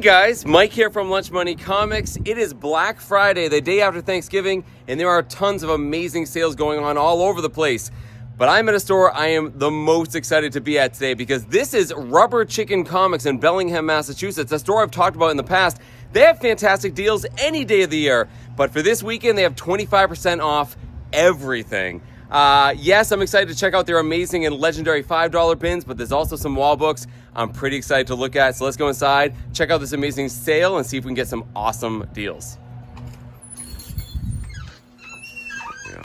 guys, Mike here from Lunch Money Comics. It is Black Friday, the day after Thanksgiving, and there are tons of amazing sales going on all over the place. But I'm at a store I am the most excited to be at today because this is Rubber Chicken Comics in Bellingham, Massachusetts, a store I've talked about in the past. They have fantastic deals any day of the year, but for this weekend, they have 25% off everything. Yes, I'm excited to check out their amazing and legendary $5 bins, but there's also some wall books I'm pretty excited to look at. So let's go inside, check out this amazing sale, and see if we can get some awesome deals. Yeah.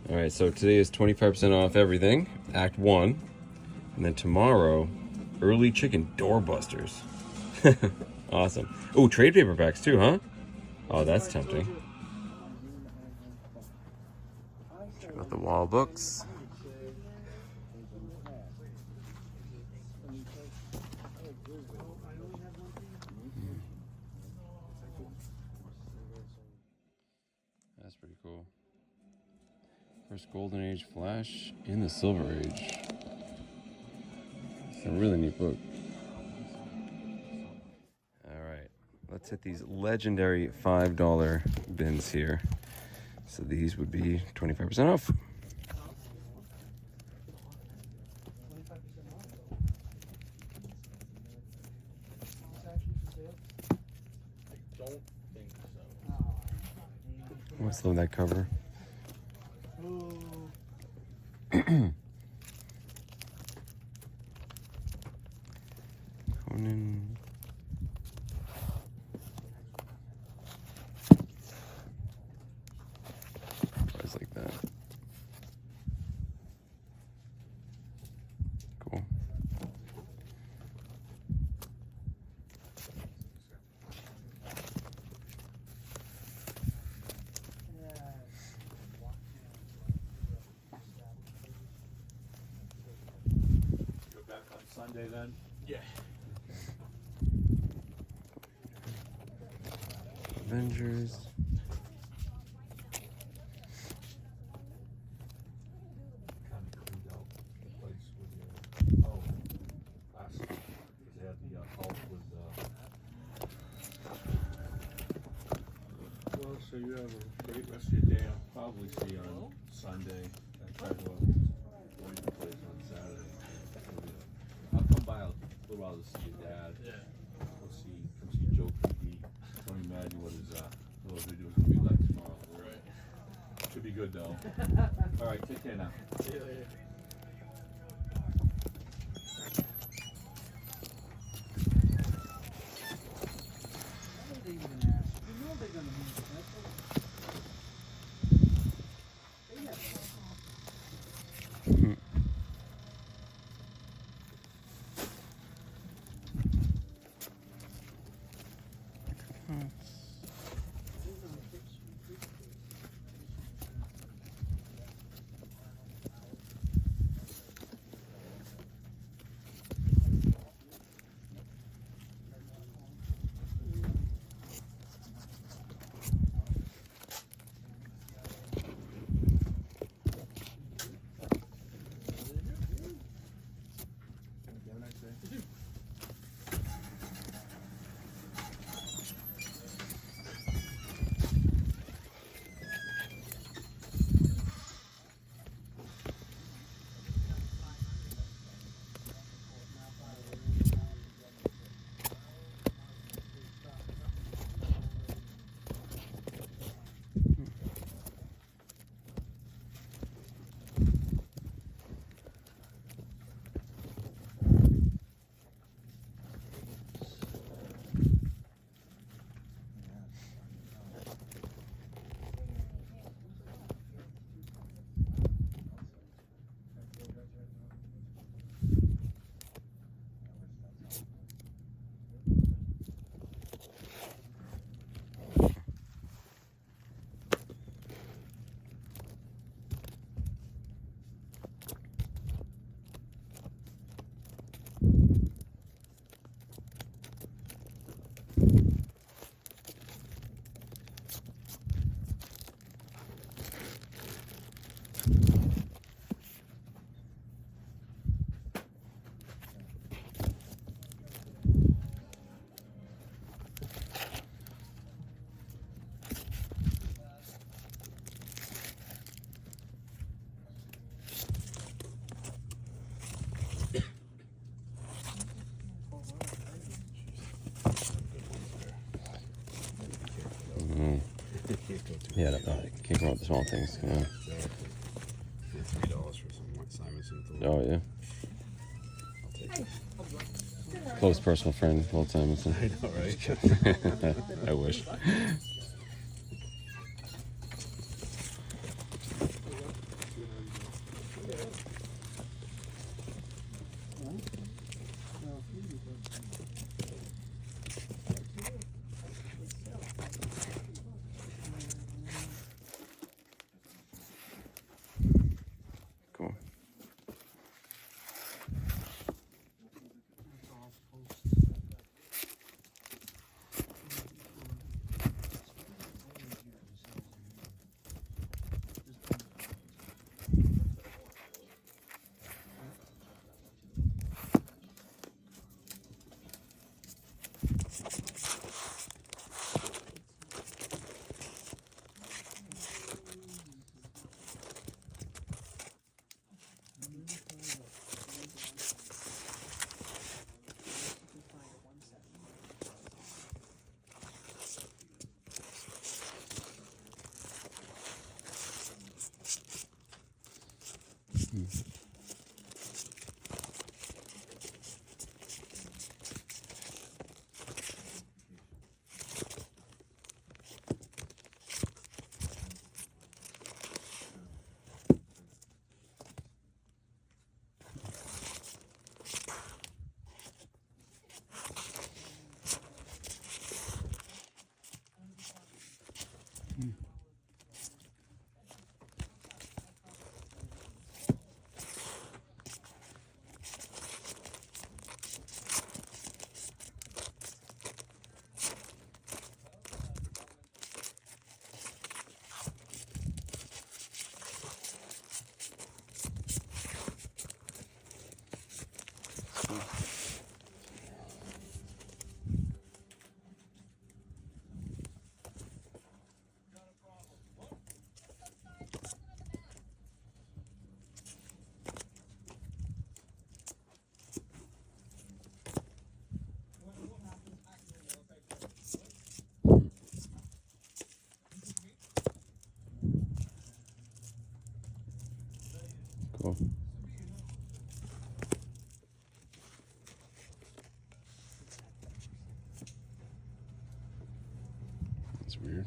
All right, so today is 25% off everything, Act 1. And then tomorrow, early chicken doorbusters. Awesome. Oh, trade paperbacks too, huh? Oh, that's tempting. Check out the wall books. That's pretty cool. First Golden Age Flash in the Silver Age. It's a really neat book. Let's hit these legendary $5 bins here. So these would be 25% off. Let's load that cover. Conan. Like that. Cool. Go back on Sunday then? Yeah. Avengers. So you have a great rest of your day. I'll probably see you on Sunday. I try to go to the place on Saturday. I'll come by a little while to see your dad. Yeah. Come see Joe PD. Don't imagine what his little video is going to be like tomorrow. Right. Should be good though. All right, take care now. See you later. Yeah, can't come up with the small things. Come on. $3 for some Simonson. Oh yeah. I'll take it. Close personal friend, Walt Simonson. I know, right? I wish. Cool. Cool. That's weird.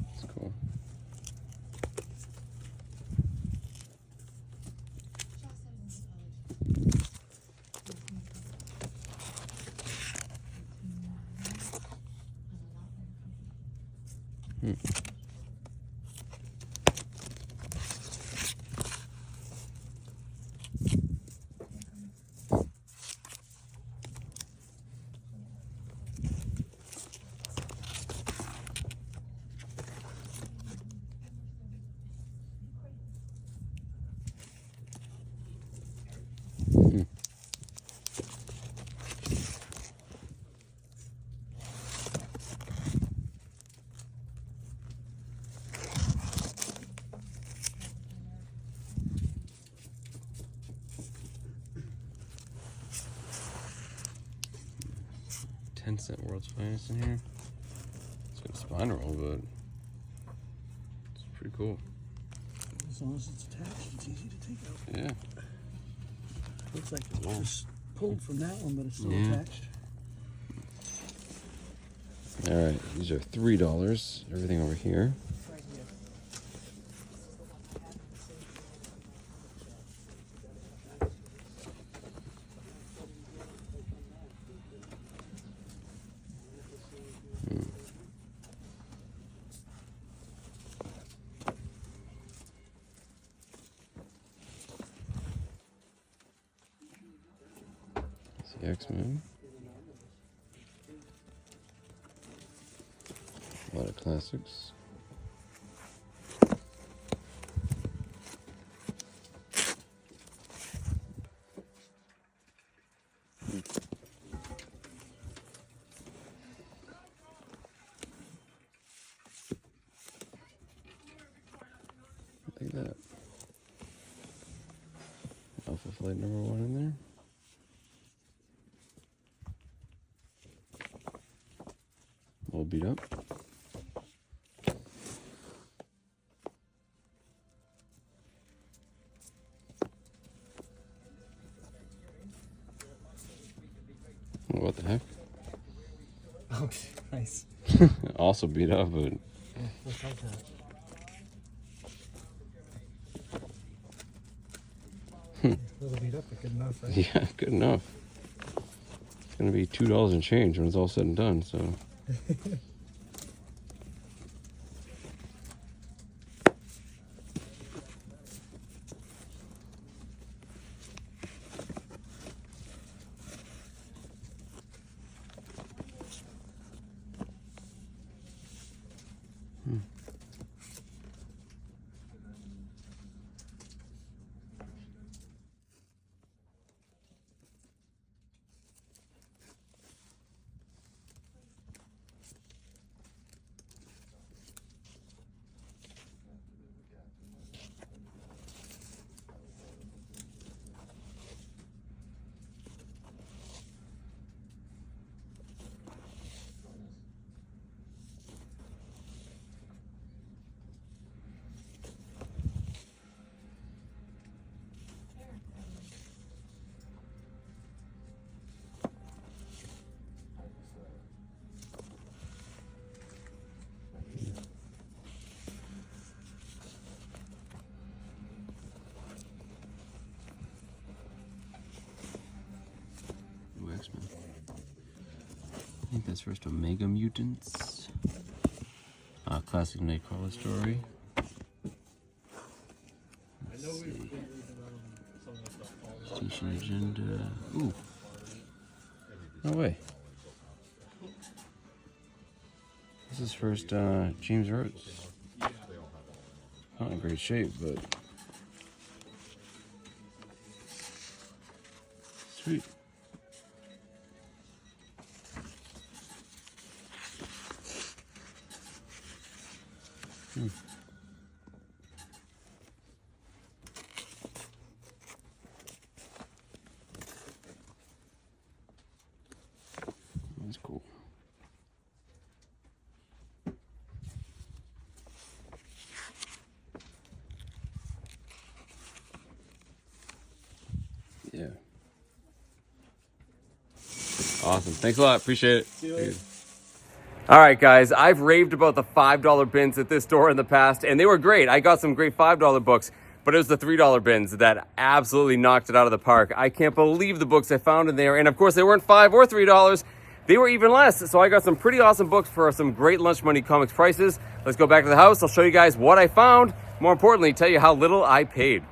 That's cool. $0.10 World's Finest in here. It's got a spine roll, but it's pretty cool. As long as it's attached, it's easy to take out. Yeah. Looks like it was pulled from that one, but it's still Yeah. attached. All right, these are $3. Everything over here. Right here. It's the X-Men. A lot of classics. Like that. Alpha Flight number 1 in there. All beat up. What the heck? Oh, nice. Also beat up, but Looks like that. A little beat up, but good enough, right? yeah, good enough. It's gonna be $2 and change when it's all said and done. So. X-Men. I think that's first Omega Mutants. Classic Nightcrawler story. Station Agenda. Ooh. No way. This is first James Rhodes. Not in great shape, but sweet. That's cool. Yeah. Awesome. Thanks a lot. Appreciate it. See you later. All right, guys, I've raved about the $5 bins at this store in the past, and they were great. I got some great $5 books, but it was the $3 bins that absolutely knocked it out of the park. I can't believe the books I found in there, and of course, they weren't $5 or $3. They were even less, so I got some pretty awesome books for some great Lunch Money Comics prices. Let's go back to the house. I'll show you guys what I found. More importantly, tell you how little I paid.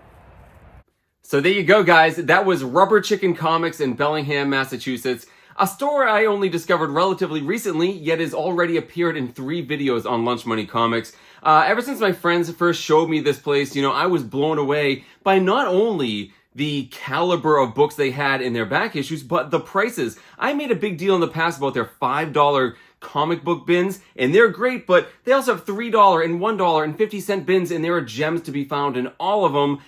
So there you go, guys. That was Rubber Chicken Comics in Bellingham, Massachusetts. A store I only discovered relatively recently, yet has already appeared in 3 videos on Lunch Money Comics. Ever since my friends first showed me this place, I was blown away by not only the caliber of books they had in their back issues, but the prices. I made a big deal in the past about their $5 comic book bins, and they're great, but they also have $3 and $1 and 50-cent bins, and there are gems to be found in all of them.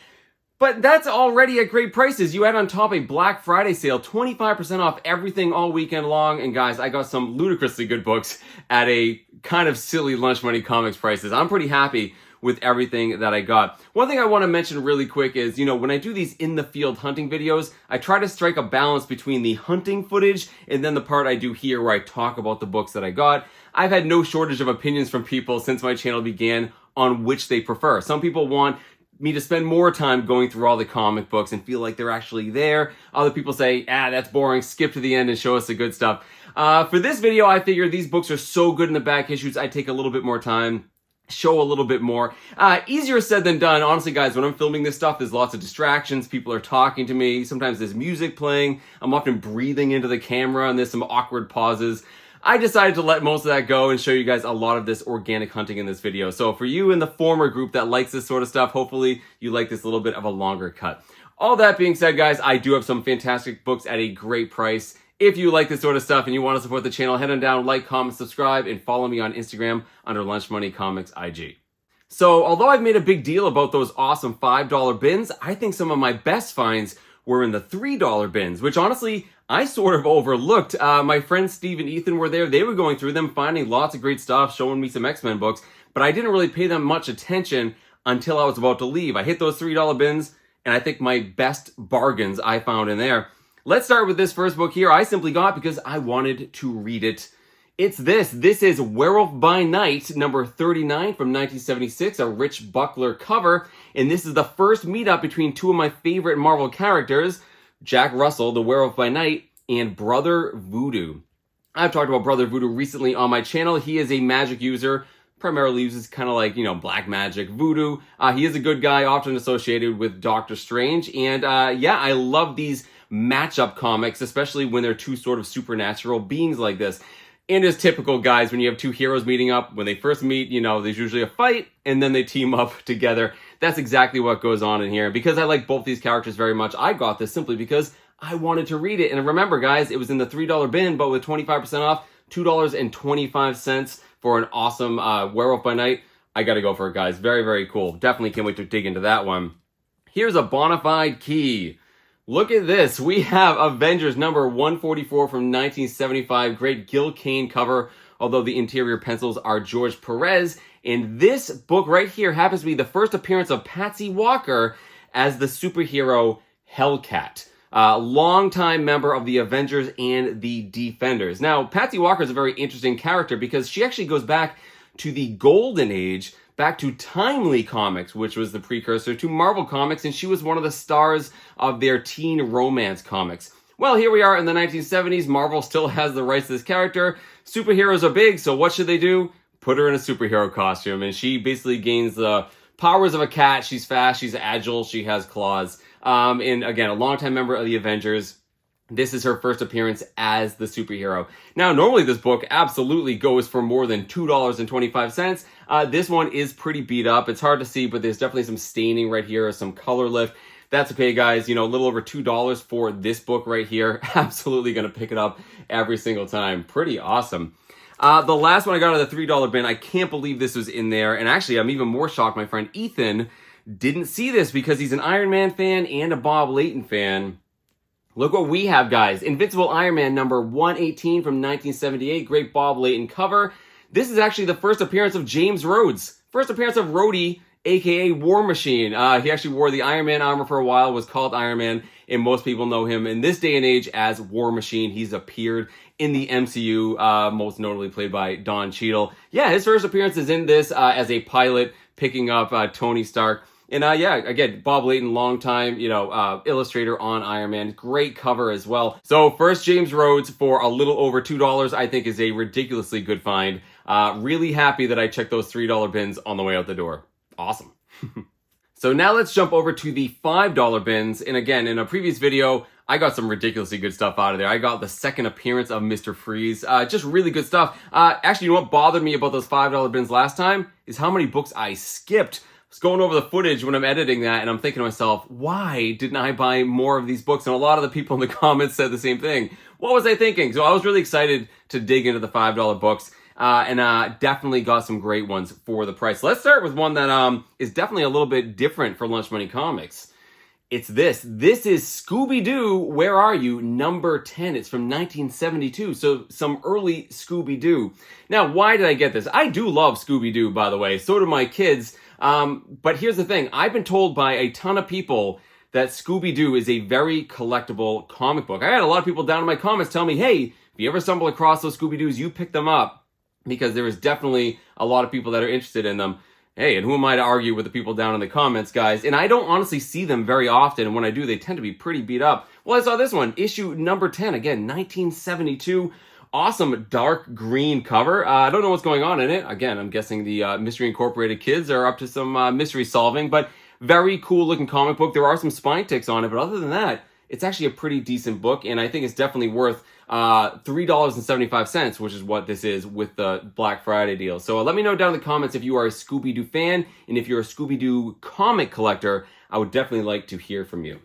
But that's already at great prices. You add on top a Black Friday sale, 25% off everything all weekend long. And guys, I got some ludicrously good books at a kind of silly Lunch Money Comics prices. I'm pretty happy with everything that I got. One thing I want to mention really quick is, when I do these in the field hunting videos, I try to strike a balance between the hunting footage and then the part I do here where I talk about the books that I got. I've had no shortage of opinions from people since my channel began on which they prefer. Some people want me to spend more time going through all the comic books and feel like they're actually there. Other people say, that's boring, skip to the end and show us the good stuff. For this video, I figured these books are so good in the back issues, I'd take a little bit more time, show a little bit more. Easier said than done. Honestly, guys, when I'm filming this stuff, there's lots of distractions. People are talking to me. Sometimes there's music playing. I'm often breathing into the camera and there's some awkward pauses. I decided to let most of that go and show you guys a lot of this organic hunting in this video. So for you in the former group that likes this sort of stuff, hopefully you like this little bit of a longer cut. All that being said, guys, I do have some fantastic books at a great price. If you like this sort of stuff and you want to support the channel, head on down, like, comment, subscribe, and follow me on Instagram under Lunch Money Comics IG. So although I've made a big deal about those awesome $5 bins, I think some of my best finds were in the $3 bins, which honestly, I sort of overlooked. My friends Steve and Ethan were there. They were going through them, finding lots of great stuff, showing me some X-Men books, but I didn't really pay them much attention until I was about to leave. I hit those $3 bins, and I think my best bargains I found in there. Let's start with this first book here I simply got because I wanted to read it. It's this. This is Werewolf by Night, number 39 from 1976, a Rich Buckler cover. And this is the first meetup between two of my favorite Marvel characters, Jack Russell, the Werewolf by Night, and Brother Voodoo. I've talked about Brother Voodoo recently on my channel. He is a magic user, primarily uses kind of like, black magic, voodoo. He is a good guy, often associated with Doctor Strange. And yeah, I love these matchup comics, especially when they're two sort of supernatural beings like this. And as typical, guys, when you have two heroes meeting up, when they first meet, there's usually a fight, and then they team up together. That's exactly what goes on in here. Because I like both these characters very much, I got this simply because I wanted to read it. And remember, guys, it was in the $3 bin, but with 25% off, $2.25 for an awesome Werewolf by Night. I gotta go for it, guys. Very, very cool. Definitely can't wait to dig into that one. Here's a bona fide key. Look at this. We have Avengers number 144 from 1975. Great Gil Kane cover, although the interior pencils are George Perez. And this book right here happens to be the first appearance of Patsy Walker as the superhero Hellcat. Longtime member of the Avengers and the Defenders. Now, Patsy Walker is a very interesting character because she actually goes back to the golden age, back to Timely Comics, which was the precursor to Marvel Comics, and she was one of the stars of their teen romance comics. Well, here we are in the 1970s. Marvel still has the rights to this character. Superheroes are big, so what should they do? Put her in a superhero costume, and she basically gains the powers of a cat. She's fast, she's agile, she has claws. And again, a longtime member of the Avengers. This is her first appearance as the superhero. Now, normally this book absolutely goes for more than $2.25. This one is pretty beat up. It's hard to see, but there's definitely some staining right here, some color lift. That's okay, guys. A little over $2 for this book right here. Absolutely going to pick it up every single time. Pretty awesome. The last one I got out of the $3 bin, I can't believe this was in there. And actually, I'm even more shocked my friend Ethan didn't see this because he's an Iron Man fan and a Bob Layton fan. Look what we have, guys. Invincible Iron Man number 118 from 1978. Great Bob Layton cover. This is actually the first appearance of James Rhodes. First appearance of Rhodey, a.k.a. War Machine. He actually wore the Iron Man armor for a while, was called Iron Man, and most people know him in this day and age as War Machine. He's appeared in the MCU, most notably played by Don Cheadle. Yeah, his first appearance is in this as a pilot, picking up Tony Stark. And yeah, again, Bob Layton, longtime, illustrator on Iron Man. Great cover as well. So first James Rhodes for a little over $2, I think is a ridiculously good find. Really happy that I checked those $3 bins on the way out the door. Awesome. So now let's jump over to the $5 bins. And again, in a previous video, I got some ridiculously good stuff out of there. I got the second appearance of Mr. Freeze. Just really good stuff. Actually, what bothered me about those $5 bins last time is how many books I skipped. I was going over the footage when I'm editing that, and I'm thinking to myself, why didn't I buy more of these books? And a lot of the people in the comments said the same thing. What was I thinking? So I was really excited to dig into the $5 books, and definitely got some great ones for the price. Let's start with one that is definitely a little bit different for Lunch Money Comics. It's this. This is Scooby-Doo, Where Are You? Number 10. It's from 1972, so some early Scooby-Doo. Now, why did I get this? I do love Scooby-Doo, by the way. So do my kids. But here's the thing. I've been told by a ton of people that Scooby-Doo is a very collectible comic book. I had a lot of people down in my comments tell me, hey, if you ever stumble across those Scooby-Doos, you pick them up. Because there is definitely a lot of people that are interested in them. Hey, and who am I to argue with the people down in the comments, guys? And I don't honestly see them very often, and when I do, they tend to be pretty beat up. Well, I saw this one, issue number 10, again, 1972. Awesome dark green cover. I don't know what's going on in it. Again, I'm guessing the Mystery Incorporated kids are up to some mystery solving, but very cool looking comic book. There are some spine ticks on it, but other than that, it's actually a pretty decent book, and I think it's definitely worth $3.75, which is what this is with the Black Friday deal. So let me know down in the comments if you are a Scooby-Doo fan, and if you're a Scooby-Doo comic collector, I would definitely like to hear from you.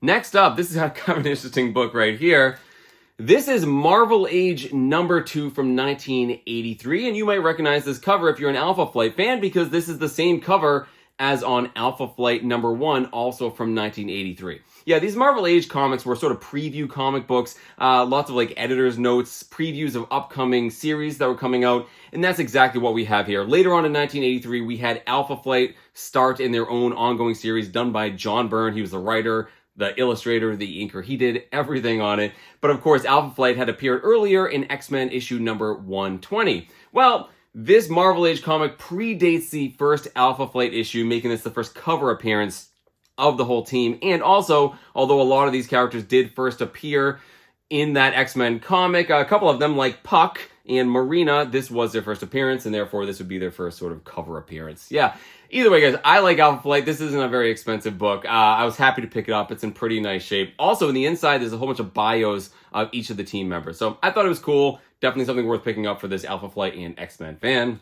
Next up, this is kind of an interesting book right here. This is Marvel Age #2 from 1983, and you might recognize this cover if you're an Alpha Flight fan, because this is the same cover as on Alpha Flight #1, also from 1983. Yeah, these Marvel Age comics were sort of preview comic books, lots of like editor's notes, previews of upcoming series that were coming out, and that's exactly what we have here. Later on in 1983, we had Alpha Flight start in their own ongoing series done by John Byrne. He was the writer, the illustrator, the inker. He did everything on it. But of course, Alpha Flight had appeared earlier in X-Men issue number 120. Well, this Marvel Age comic predates the first Alpha Flight issue, making this the first cover appearance of the whole team. And also, although a lot of these characters did first appear in that X-Men comic, a couple of them like Puck and Marina, this was their first appearance, and therefore this would be their first sort of cover appearance. Yeah, either way, guys, I like Alpha Flight. This isn't a very expensive book. I was happy to pick it up. It's in pretty nice shape. Also, in the inside, there's a whole bunch of bios of each of the team members. So I thought it was cool. Definitely something worth picking up for this Alpha Flight and X-Men fan.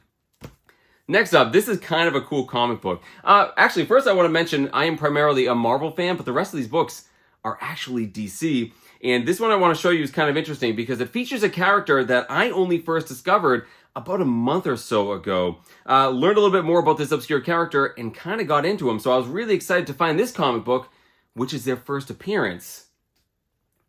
Next up, this is kind of a cool comic book. Actually, first I want to mention I am primarily a Marvel fan, but the rest of these books are actually DC. And this one I want to show you is kind of interesting because it features a character that I only first discovered about a month or so ago. Learned a little bit more about this obscure character and kind of got into him. So I was really excited to find this comic book, which is their first appearance.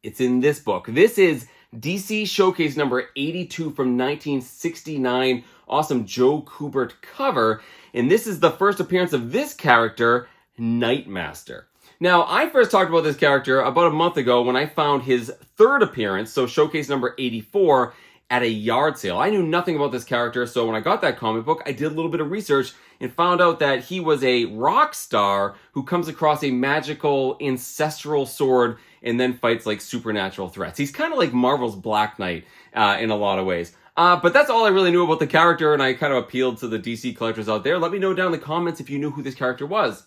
It's in this book. This is DC Showcase number 82 from 1969. Awesome Joe Kubert cover. And this is the first appearance of this character, Nightmaster. Now, I first talked about this character about a month ago when I found his third appearance, so Showcase number 84, at a yard sale. I knew nothing about this character, so when I got that comic book, I did a little bit of research and found out that he was a rock star who comes across a magical ancestral sword and then fights like supernatural threats. He's kind of like Marvel's Black Knight in a lot of ways. But that's all I really knew about the character, and I kind of appealed to the DC collectors out there. Let me know down in the comments if you knew who this character was.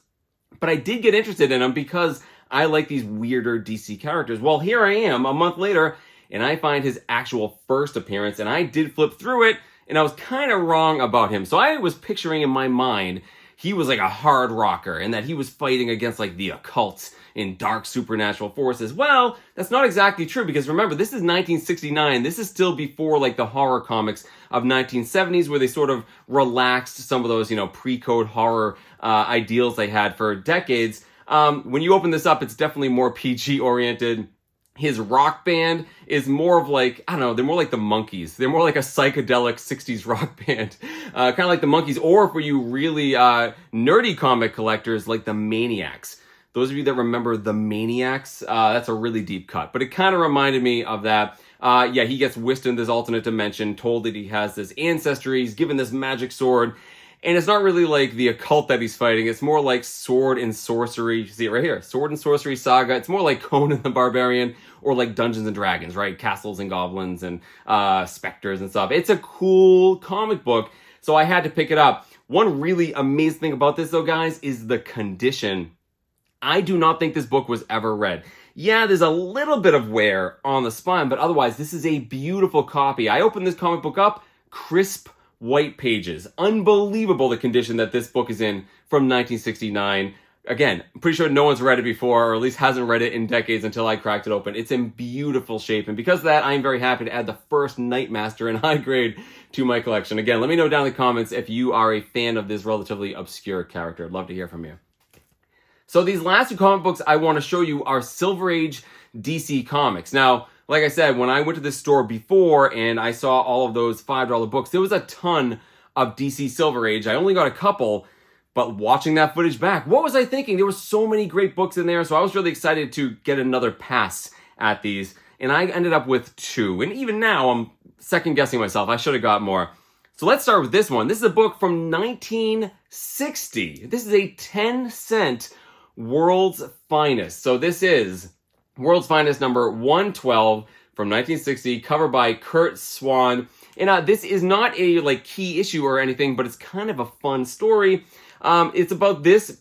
But I did get interested in him because I like these weirder DC characters. Well, here I am a month later, and I find his actual first appearance, and I did flip through it, and I was kind of wrong about him. So I was picturing in my mind he was like a hard rocker, and that he was fighting against like the occult and dark supernatural forces. Well, that's not exactly true, because remember, this is 1969. This is still before like the horror comics of 1970s, where they sort of relaxed some of those, pre-code horror ideals they had for decades. When you open this up, it's definitely more PG oriented. His rock band is more of like, I don't know, they're more like the Monkees. They're more like a psychedelic 60s rock band. Kind of like the Monkees, or for you really nerdy comic collectors, like the Maniacs. Those of you that remember the Maniacs, that's a really deep cut. But it kind of reminded me of that. Yeah, he gets whisked into this alternate dimension, told that he has this ancestry, he's given this magic sword. And it's not really like the occult that he's fighting. It's more like sword and sorcery. You see it right here. Sword and sorcery saga. It's more like Conan the Barbarian or like Dungeons and Dragons, right? Castles and goblins and specters and stuff. It's a cool comic book, so I had to pick it up. One really amazing thing about this, though, guys, is the condition. I do not think this book was ever read. Yeah, there's a little bit of wear on the spine, but otherwise, this is a beautiful copy. I opened this comic book up, crisp white pages. Unbelievable the condition that this book is in from 1969. Again, I'm pretty sure no one's read it before, or at least hasn't read it in decades until I cracked it open. It's in beautiful shape, and because of that, I'm very happy to add the first Nightmaster in high grade to my collection. Again, let me know down in the comments if you are a fan of this relatively obscure character. I'd love to hear from you. So these last two comic books I want to show you are Silver Age DC comics. Now, like I said, when I went to this store before and I saw all of those $5 books, there was a ton of DC Silver Age. I only got a couple, but watching that footage back, what was I thinking? There were so many great books in there, so I was really excited to get another pass at these, and I ended up with 2. And even now, I'm second-guessing myself. I should have got more. So let's start with this one. This is a book from 1960. This is a 10-cent World's Finest. So this is World's Finest number 112 from 1960, cover by Kurt Swan. And this is not a key issue or anything, but it's kind of a fun story. It's about this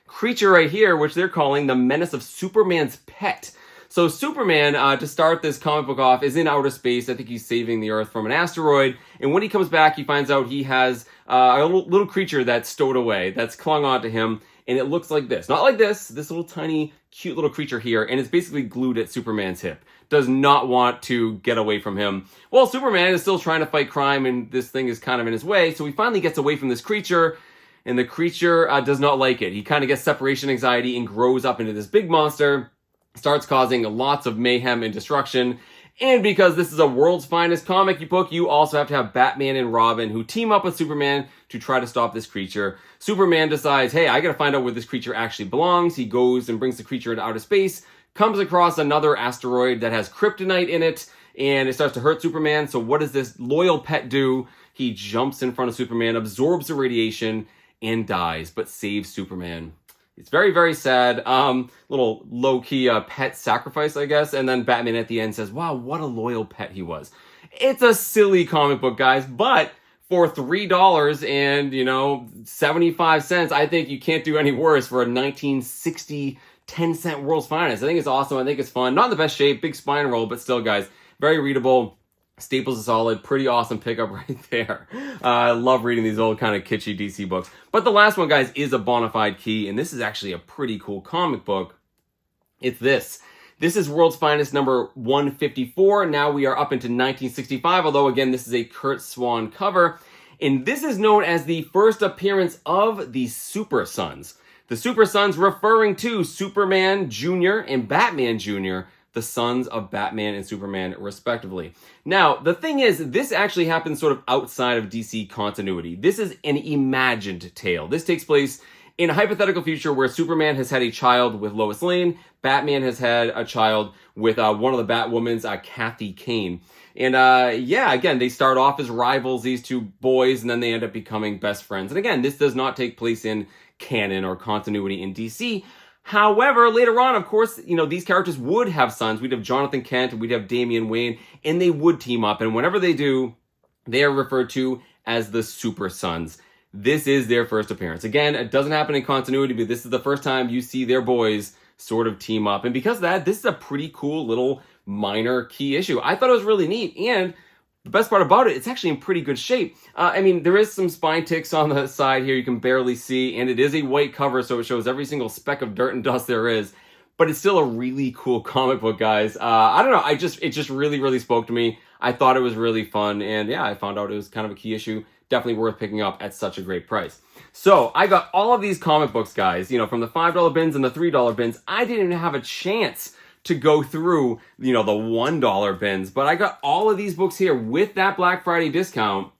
creature right here, which they're calling the Menace of Superman's Pet. So Superman, to start this comic book off, is in outer space. I think he's saving the Earth from an asteroid. And when he comes back, he finds out he has a little creature that's stowed away, that's clung on to him. And it looks like this. Not like this little tiny, cute little creature here. And it's basically glued at Superman's hip. Does not want to get away from him. Well, Superman is still trying to fight crime, and this thing is kind of in his way. So he finally gets away from this creature. And the creature does not like it. He kind of gets separation anxiety and grows up into this big monster. Starts causing lots of mayhem and destruction. And because this is a world's finest comic book, you also have to have Batman and Robin who team up with Superman to try to stop this creature. Superman decides, hey, I gotta find out where this creature actually belongs. He goes and brings the creature into outer space, comes across another asteroid that has kryptonite in it, and it starts to hurt Superman. So what does this loyal pet do? He jumps in front of Superman, absorbs the radiation, and dies, but saves Superman. It's very, very sad. Little low-key pet sacrifice, I guess. And then Batman at the end says, wow, what a loyal pet he was. It's a silly comic book, guys, but for $3 and, 75 cents, I think you can't do any worse for a 1960 10-cent World's Finest. I think it's awesome. I think it's fun. Not in the best shape, big spine roll, but still, guys, very readable. Staples is solid. Pretty awesome pickup right there. I love reading these old kind of kitschy DC books. But the last one, guys, is a bona fide key, and this is actually a pretty cool comic book. It's this. This is World's Finest number 154. Now we are up into 1965, although, again, this is a Kurt Swan cover. And this is known as the first appearance of the Super Sons. The Super Sons referring to Superman Jr. and Batman Jr., the sons of Batman and Superman, respectively. Now, the thing is, this actually happens sort of outside of DC continuity. This is an imagined tale. This takes place in a hypothetical future where Superman has had a child with Lois Lane, Batman has had a child with one of the Batwoman's, Kathy Kane. And again, they start off as rivals, these two boys, and then they end up becoming best friends. And again, this does not take place in canon or continuity in DC. However, later on, of course, these characters would have sons. We'd have Jonathan Kent, we'd have Damian Wayne, and they would team up. And whenever they do, they are referred to as the Super Sons. This is their first appearance. Again, it doesn't happen in continuity, but this is the first time you see their boys sort of team up. And because of that, this is a pretty cool little minor key issue. I thought it was really neat. And the best part about it, it's actually in pretty good shape. There is some spine ticks on the side here you can barely see, and it is a white cover, so it shows every single speck of dirt and dust there is. But it's still a really cool comic book, guys. I don't know, it just really, really spoke to me. I thought it was really fun, and yeah, I found out it was kind of a key issue. Definitely worth picking up at such a great price. So I got all of these comic books, guys, from the $5 bins and the $3 bins. I didn't even have a chance to go through, the $1 bins. But I got all of these books here with that Black Friday discount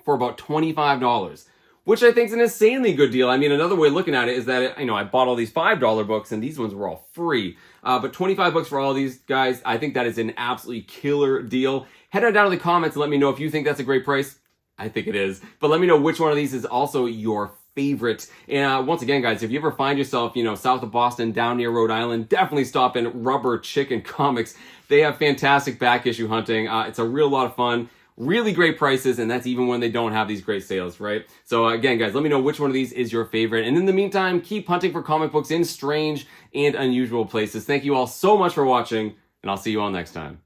for about $25, which I think is an insanely good deal. Another way of looking at it is that, I bought all these $5 books and these ones were all free. But 25 bucks for all of these, guys, I think that is an absolutely killer deal. Head on down to the comments and let me know if you think that's a great price. I think it is. But let me know which one of these is also your favorite. And once again, guys, if you ever find yourself, south of Boston, down near Rhode Island, definitely stop in Rubber Chicken Comics. They have fantastic back issue hunting. It's a real lot of fun. Really great prices, and that's even when they don't have these great sales, right? So again, guys, let me know which one of these is your favorite. And in the meantime, keep hunting for comic books in strange and unusual places. Thank you all so much for watching, and I'll see you all next time.